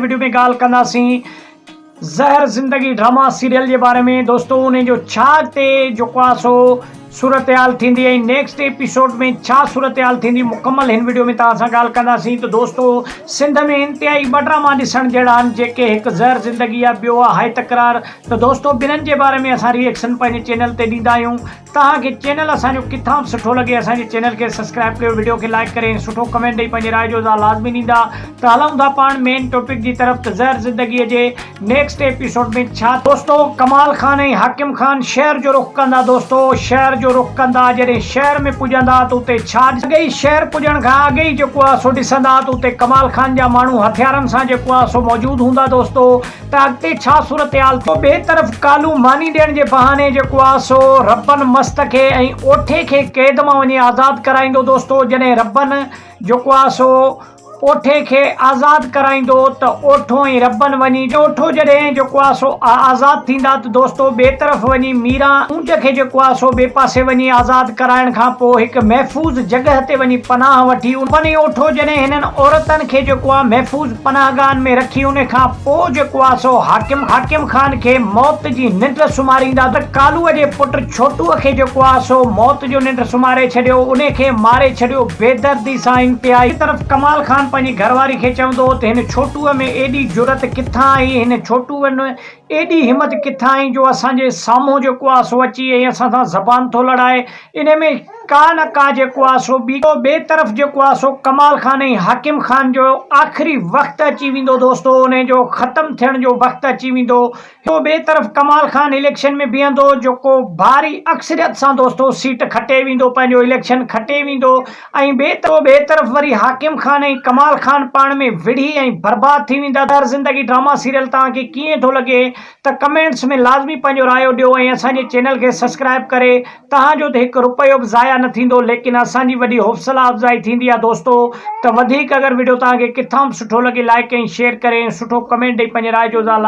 Video में गाल कंदासीं ज़हर ज़िंदगी ड्रामा सीरियल के बारे में। दोस्तों उन्हें जो छाग ते जो सो सूरत हाल थी नेक्स्ट एपिसोड में छा सूरत हाल थी मुकम्मल इन वीडियो में तव्हां सां गाल कंदासीं। तो दोस्तों सिंध में इंतहाई ॿ ड्रामा ॾिसण जहिड़ा आहिनि जेके हिकु ज़हर ज़िंदगी आहे, ॿियो आहे हाई तकरार। तो दोस्तों ॿिन्हिनि जे बारे में असां रिएक्शन पंहिंजे चैनल ते ॾींदा आहियूं। तव्हांखे चैनल असांजो किथां बि सुठो लॻे असांजे चैनल खे सब्सक्राइब कयो, वीडियो खे लाइक करे सुठो कमेंट ॾेई पंहिंजे राय जो इज़हार लाज़मी ॾींदा। त हलूं था पाण मेन टॉपिक की तरफ। त ज़हर ज़िंदगीअ जे नेक्स्ट एपिसोड में छा दोस्तों कमाल खान ऐं हाकिम खान शहर जो रुख कंदा। दोस्तों शहर जो रुख कंदा, जॾहिं शहर में पुॼंदा त उते छा अॻे शहर पुॼण खां अॻे ई जेको आहे सो ॾिसंदा त उते कमाल खान जा माण्हू हथियारनि सां जेको आहे सो मौजूदु हूंदा। दोस्तों त अॻिते छा सूरत हाल थो। ॿिए तरफ़ कालू मानी ॾियण जे बहाने जेको आहे सो रबन मस्त खे ऐं ओठे खे कैद मां वञी आज़ादु कराईंदो। दोस्तों जॾहिं रबन जेको आहे सो ओठे खे आज़ादु कराईंदो त ओठो ऐं रबन वञी ओठो जॾहिं जेको आहे सो आज़ादु थींदा त दोस्तों ॿिए तरफ़ वञी मीरा ऊंट खे जेको आहे सो ॿिए पासे वञी आज़ादु कराइण खां पोइ हिकु महफ़ूज़ जॻह ते वञी पनाह वठी वञी ओठो जॾहिं हिननि औरतनि खे जेको आहे महफ़ूज़ पनाहगाहनि में रखी उन खां पोइ जेको आहे सो हाकिम खान खे मौत जी निंड सुम्हारींदा त कालूअ जे पुट छोटूअ खे जेको आहे सो मौत जो निंड सुम्हारे छॾियो, उन खे मारे छॾियो बेदर्दी सां इंतिहाई। तरफ़ कमाल खान पंहिंजी घरवारी खे चवंदो त हिन छोटूअ में एॾी जुरत किथां आई, हिन छोटूअ में एॾी हिमत किथां आई जो असांजे साम्हूं जेको आहे सो अची ऐं असां सां ज़बान थो लड़ाए। इन में का न का जेको आहे सो ॿिए तरफ़ जेको आहे सो कमाल खान ऐं हाकिम खान जो आख़िरी वक़्तु अची वेंदो। दोस्तों उन जो ख़तमु थियण जो वक़्तु अची वेंदो। तो ॿिए तरफ़ कमाल खान इलेक्शन में बीहंदो जेको भारी अक्सरियत सां दोस्तों सीट खटे वेंदो, पंहिंजो इलेक्शन खटे वेंदो। ऐं ॿिए तरफ़ वरी हाकिम खान ऐं कमाल खान पाण में विढ़ी ऐं बर्बाद थी वेंदा। ज़हर ज़िंदगी ड्रामा सीरियल तव्हांखे कीअं थो लॻे त कमेंट्स में लाज़मी पंहिंजो रायो ॾियो ऐं असांजे चैनल खे सब्सक्राइब करे। तव्हांजो त हिकु रुपयो बि ज़ाया न थींदो, लेकिन असांजी वॾी हौसला अफ़ज़ाई थींदी आहे। दोस्तों त वधीक अगरि वीडियो तव्हांखे किथां बि सुठो लॻे लाइक ऐं शेयर करे सुठो कमेंट ॾेई पंहिंजे राय जो इज़हार